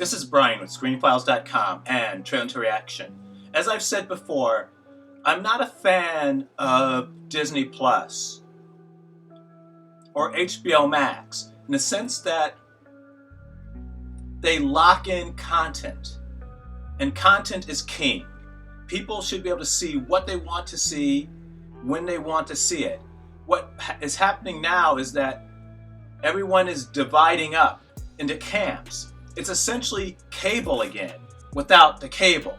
This is Brian with ScreenFiles.com and Trailer to Reaction. As I've said before, I'm not a fan of Disney Plus or HBO Max in the sense that they lock in content, and content is king. People should be able to see what they want to see when they want to see it. What is happening now is that everyone is dividing up into camps. It's essentially cable again, without the cable.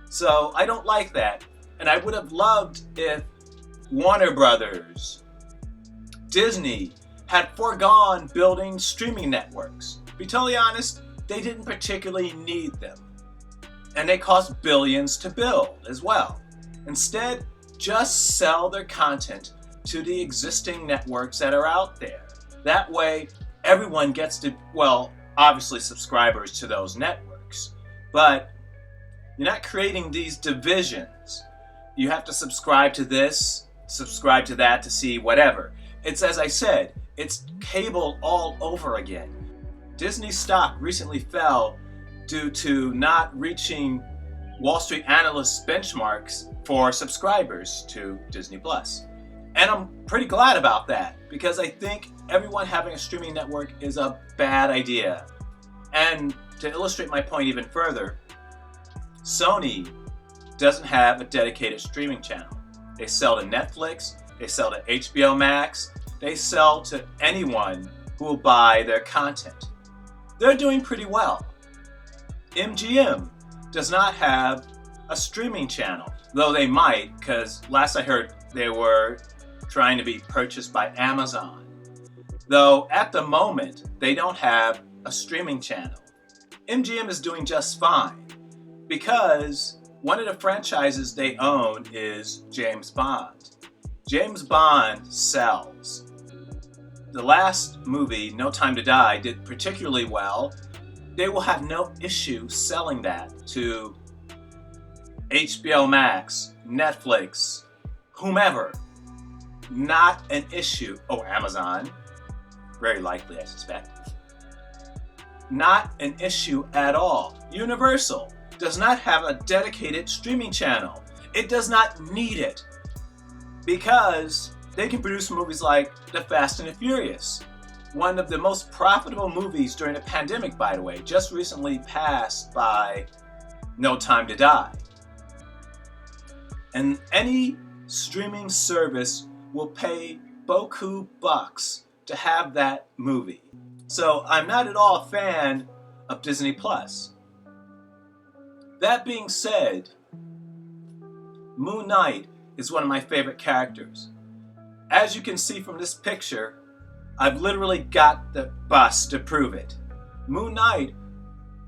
So I don't like that. And I would have loved if Warner Brothers, Disney, had foregone building streaming networks. To be totally honest, they didn't particularly need them. And they cost billions to build as well. Instead, just sell their content to the existing networks that are out there. That way, everyone gets to, well, obviously subscribers to those networks, but you're not creating these divisions. You have to subscribe to this, subscribe to that to see whatever. It's, as I said, it's cable all over again. Disney stock recently fell due to not reaching Wall Street analysts' benchmarks for subscribers to Disney Plus. And I'm pretty glad about that, because I think everyone having a streaming network is a bad idea. And to illustrate my point even further, Sony doesn't have a dedicated streaming channel. They sell to Netflix, they sell to HBO Max, they sell to anyone who will buy their content. They're doing pretty well. MGM does not have a streaming channel, though they might, because last I heard they were trying to be purchased by Amazon. Though at the moment, they don't have a streaming channel. MGM is doing just fine because one of the franchises they own is James Bond. James Bond sells. The last movie, No Time to Die, did particularly well. They will have no issue selling that to HBO Max, Netflix, whomever. Not an issue. Oh, Amazon. Very likely, I suspect. Not an issue at all. Universal does not have a dedicated streaming channel. It does not need it because they can produce movies like The Fast and the Furious, one of the most profitable movies during the pandemic, by the way, just recently passed by No Time to Die. And any streaming service will pay beaucoup bucks to have that movie. So I'm not at all a fan of Disney Plus. That being said, Moon Knight is one of my favorite characters. As you can see from this picture, I've literally got the bust to prove it. Moon Knight,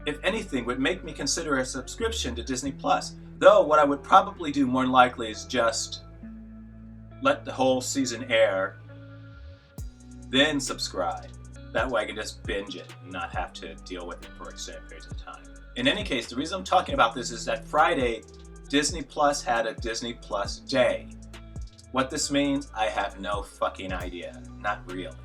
if anything, would make me consider a subscription to Disney Plus. Though what I would probably do more than likely is just let the whole season air, then subscribe. That way I can just binge it and not have to deal with it for extended periods of time. In any case, the reason I'm talking about this is that Friday, Disney Plus had a Disney Plus Day. What this means, I have no fucking idea. Not really.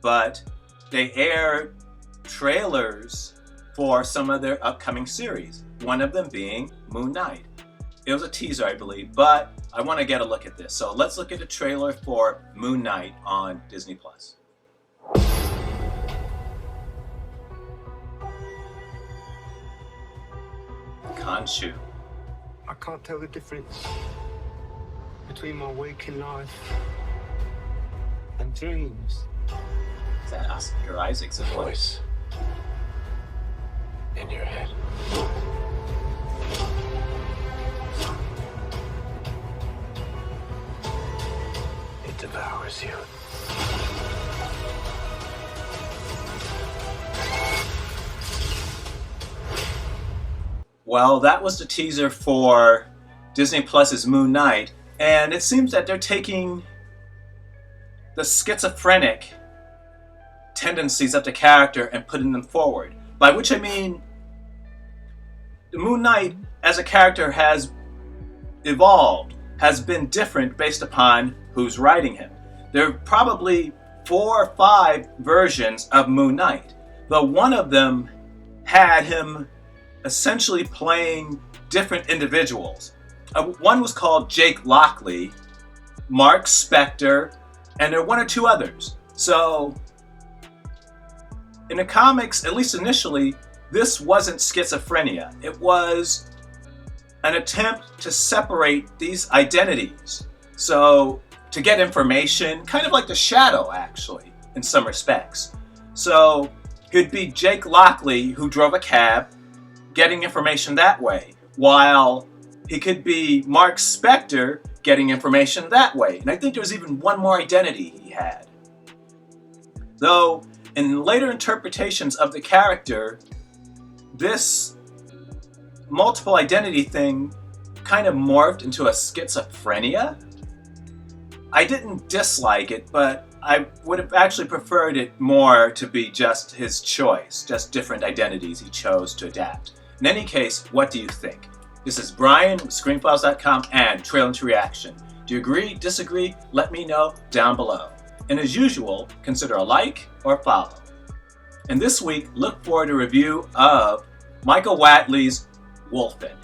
But they aired trailers for some of their upcoming series, one of them being Moon Knight. It was a teaser, I believe, but I want to get a look at this. So let's look at the trailer for Moon Knight on Disney Plus. Khonshu. I can't tell the difference between my waking life and dreams. Is that Oscar Isaac's voice? In your head. It devours you. Well, that was the teaser for Disney Plus's Moon Knight, and it seems that they're taking the schizophrenic tendencies of the character and putting them forward. By which I mean, the Moon Knight as a character has evolved, has been different based upon who's writing him. There are probably 4 or 5 versions of Moon Knight, though one of them had him essentially playing different individuals. One was called Jake Lockley, Mark Spector, and there were one or two others. So in the comics, at least initially, this wasn't schizophrenia. It was an attempt to separate these identities. So to get information, kind of like the Shadow, actually, in some respects. So it'd be Jake Lockley, who drove a cab, getting information that way, while he could be Mark Spector getting information that way. And I think there was even one more identity he had. Though, in later interpretations of the character, this multiple identity thing kind of morphed into a schizophrenia. I didn't dislike it, but I would have actually preferred it more to be just his choice, just different identities he chose to adapt. In any case, what do you think? This is Brian with ScreenFiles.com and Trailer to Reaction. Do you agree, disagree? Let me know down below. And as usual, consider a like or follow. And this week, look forward to a review of Michael Whatley's Wolfen.